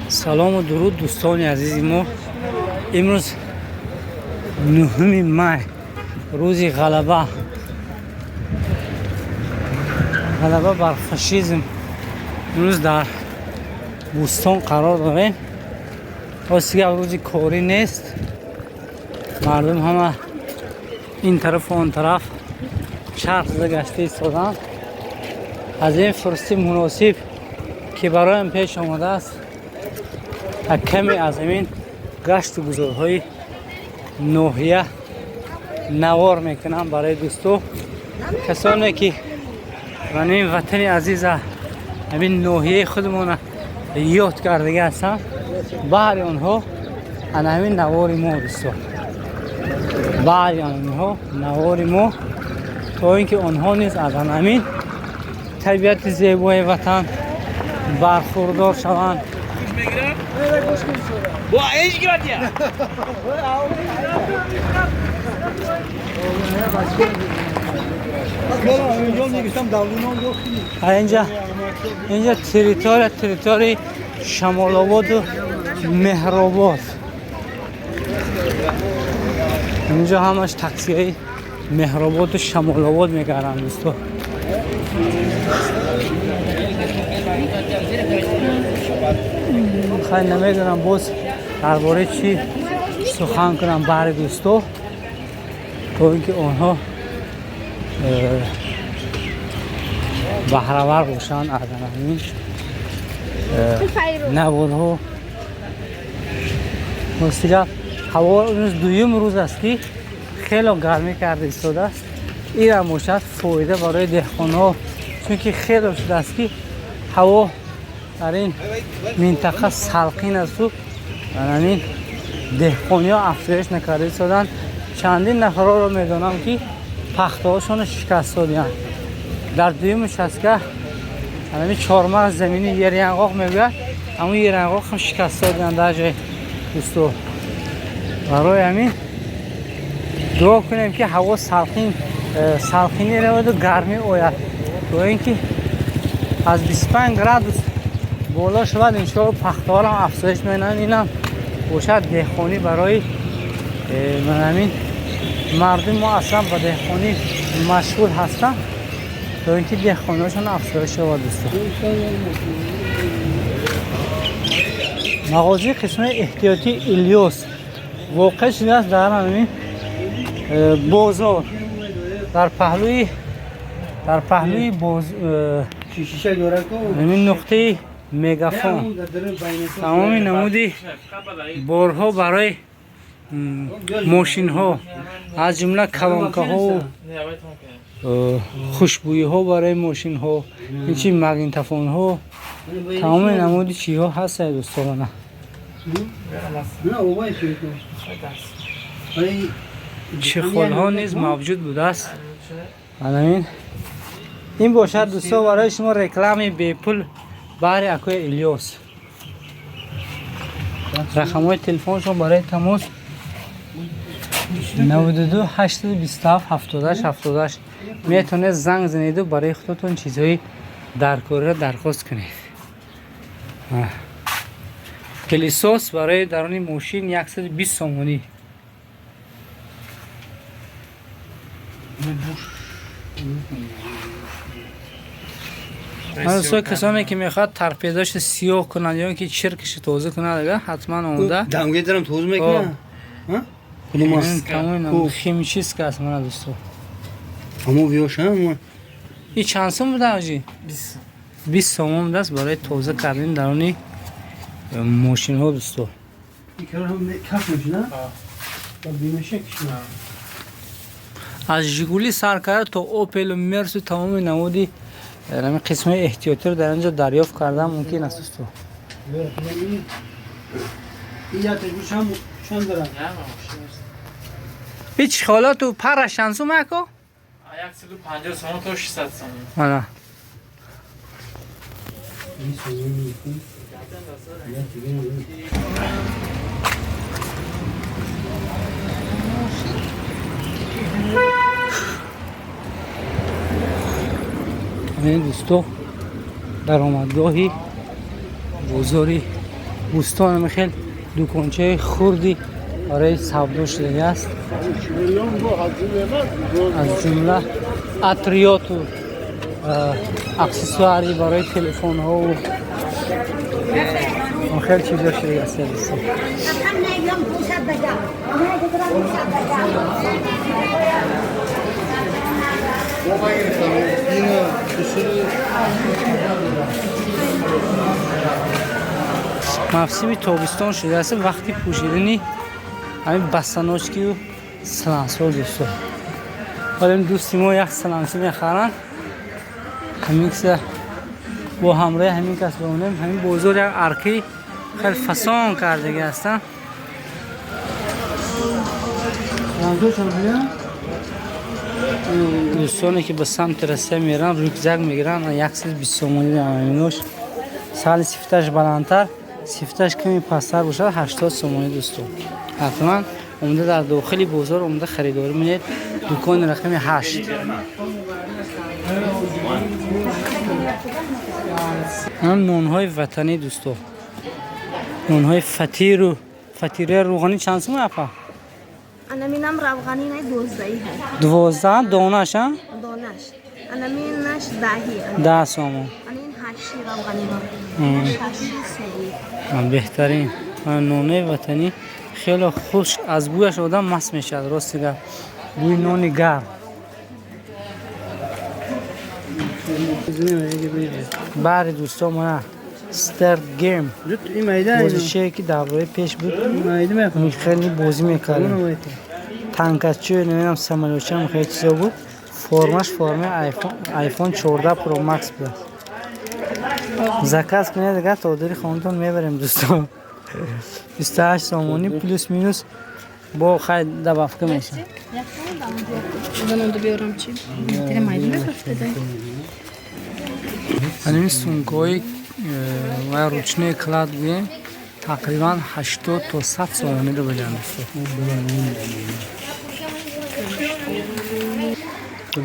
سلام و درود دوستان عزیز ما. امروز 9 ماه روز غلبه بر فاشیسم. امروز در بوستان قرار داریم. واسه روزی کاری نیست. مردم همه این طرف و اون طرف چرخ گشته ایستادن. از این فرصت مناسب که برایم پیش آمده است کمی از این گشت و گذارهای ناحیه نوار میکنم برای دوستو کسانی که من این وطن عزیز همین ناحیه خودمون یاد کرده هستم. بحر آنها همین نوار ما دوستو، بحر آنها نوار ما، تا اینکه آنها نیز از همین طبیعت زیبای وطن برخوردار شوند. اینجا تریتوری شمال آباد و مهرآباد. اینجا همش تاکسی های مهرآباد و شمال آباد میگردن دوستو. خیلی نمیدونم باز درباره چی سخن کنم برای دوستو، تا اینکه آنها بهره‌ور باشن از همین نوارها. مستقیم هوا امروز دویم روز است که خیلی گرمی کرده ایستاده است. این هم باشد فایده برای دهقان‌ها، چون که خیلی شده است که هوا در این منطقه سلقین است و همین دهقانی‌ها افزایش نکرده ایستادن. چندین نفرها را میدانم که پخته هاشون شکست دادن. در دویمش هست که همین چهارمغز زمینی یرینقاق میگوید، اما یرینقاق هم شکست دادن در جای دوستو. برای همین دعا کنیم که هوا سلقینی رود و گرمی آید، تو اینکه از 25 گراد بالا شود انشاءالله پخته ها هم افزایش می‌بینن. اینم باشد دهقانی برای همین مردم ما اصلا با دهقانی مشغول هستن، تا اینکه دهقانی‌هاشون افزایش شود دوستان. مغازه قسم احتیاطی الیاس واقع شده است در همین بازار، در پهلوی همین نقطه مگافون. تمامی نمودی بارها برای ماشین ها، از جمله کلانکه ها و خوشبویی ها برای ماشین ها، این مگنتفون ها، تمامی نمودی چی ها هست دوستان. چخول ها نیز موجود بوده است. این باشد دوستان برای شما رکلام بی پول برای اکوی الیاس. رقم های تلفنشون برای تماس 92 827 78 میتونه زنگ زنید و برای خودتون چیزهای درکاری درخواست کنید. کلیسوس برای درون ماشین 120 سومونی. از کسانی که میخواد ترپیداش سیاه کنند یا که چرکش توزه کنند دیگه حتما اونده دمگه دارم توزه میکنم. تمام خیمیچیست که اصلا دوستو. همون ویوش هم این چند سوم بوده آجی؟ 20 سوم دست برای توزه کردن درونی ماشین ها دوستو. این کار هم کف میشه نه؟ بیمشه کشونه. از ژیگولی سرکار تا اوپل و مرس و تمام نمودی همین قسم احتیاطی رو در اینجا دریافت کردم. ممکن است دوستو. این یا تجربه هم چند دارم؟ هیچ خالا تو پر شانسو مکو؟ 150 سوم تا 600 سوم. آره. این دوستو درآمدگاهی بزرگی بوستان خیلی دکانچه خوردی برای سودا شده است. از جمله عطریات و اکسسواری برای تلفن ها و خیلی چیزا شده است. موسم تابستان شده است، وقتی پوشیدنی همین بستناچکی و سلنسور دوستان. حالا این دوستی ما یک سلنسی میخرن، همین کسا با همراه همین کس بمونیم. همین بازار یک ارکی خیلی فسان کرده هستن. دوستانی که به سمت رسته میرن رکزک میگیرن، یک سیز 20 سومانی دارن. سال سیفتش بلندتر، سیفتش کمی پستر باشد 80 سومانی دوستان. حتما اومده در داخلی بازار اومده خریداری می‌کنید. دکان رقم 8. هم نون‌های وطنی دوستان. نون‌های فطیره روغنی چند سومه اپا؟ انا مینم روغنی نه 12 ہے. 12 دانش ها؟ دانش. انا مینش 10 10 سومه. انا این 8 روغنی ها. 8 سومه. بهترین نون وطنی خیلی خوش، از بویش آدم مست میشه. راست میگم، بوی نون گرم. بله دوستان، من ستار گیم بازیچه که درباره پیش بود خیلی بازی میکردیم. تانکچه نمیدونم سمالوچه هم خیلی چیزا بود. فرمش فرم آیفون 14 پرو مکس بود. زکات کنید دیگه تا داری خانتون میبریم دوستان. 28 سومانی پلوس مینوس با خیلی دبافته میشه. همین سونکای و روچنه کلاد بودیم تقریبا 80 تا 100 سومانی رو بلند است.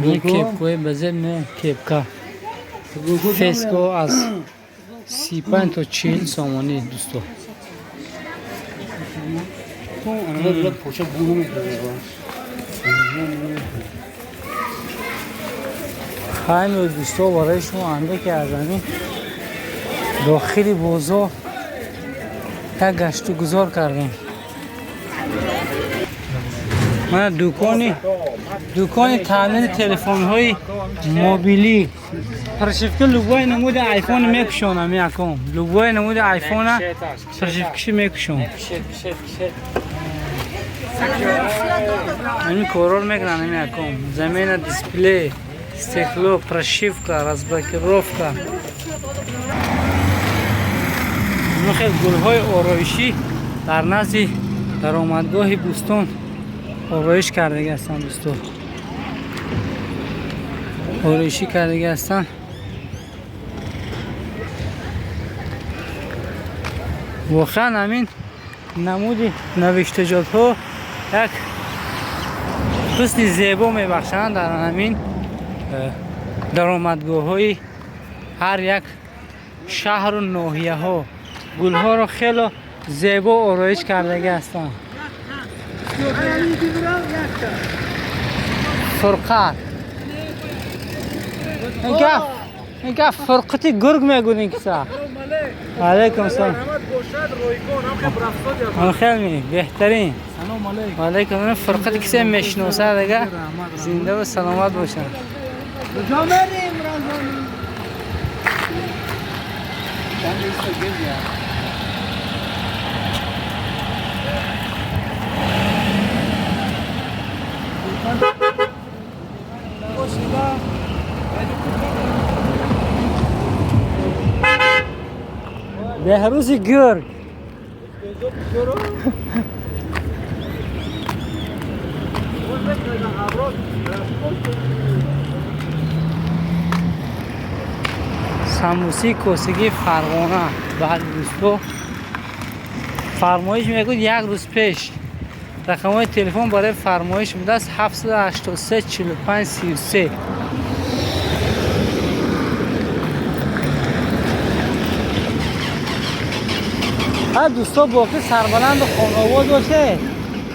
این کپکای بزر نه کپکا فسکو از 35 تا 40 سومانی دوستو. خیلی دوستا برای شما انده کردنی داخلی بازار یک گشت و گذار کردیم. من دکان تامین تلفن های موبیلی پرشفکه لوگوی نمود آیفون میکشونم یکم. لوگوی نمود آیفون پرشفکشی میکشونم. همین کارول میکنم یکم. زمین دیسپلی استخلو پرشفکه رازبلاکیروفکه. خیلی گل‌های آرایشی در نزد درآمدگاه بوستان آرایش کرده هستند دوستان. آرایشی کرده هستند. واقعا همین نمود نوشتجات ها یک حسن زیبا میبخشند در همین درآمدگاه های هر یک شهر و ناحیه ها. گل ها را خیلی زیبا آرایش کرده هستند. فرقت اینگه فرقتی گرگ میگونین کسا. علیکم سلام. خیلی بهترین. علیکم. فرقتی کسی میشناسه دیگه زنده و سلامت باشن. بهروز گرگ سموسی کوسگی فرغانه. بعد دوستو فرمایش میگوید یک روز پیش رقم‌های تلفن برای فرمایش بوده است 783 45 33. ها دوستا باقی سربلند و خانواده باشه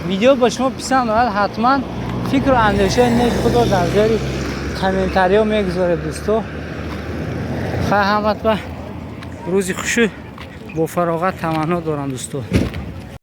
ویدیو با شما پسند آمد حتما فکر و اندیشه نیک خدا در زیر کامنتاری ها میگذاره دوستا. فهمت به روزی خوش با فراغت تمنا دارم دوستو.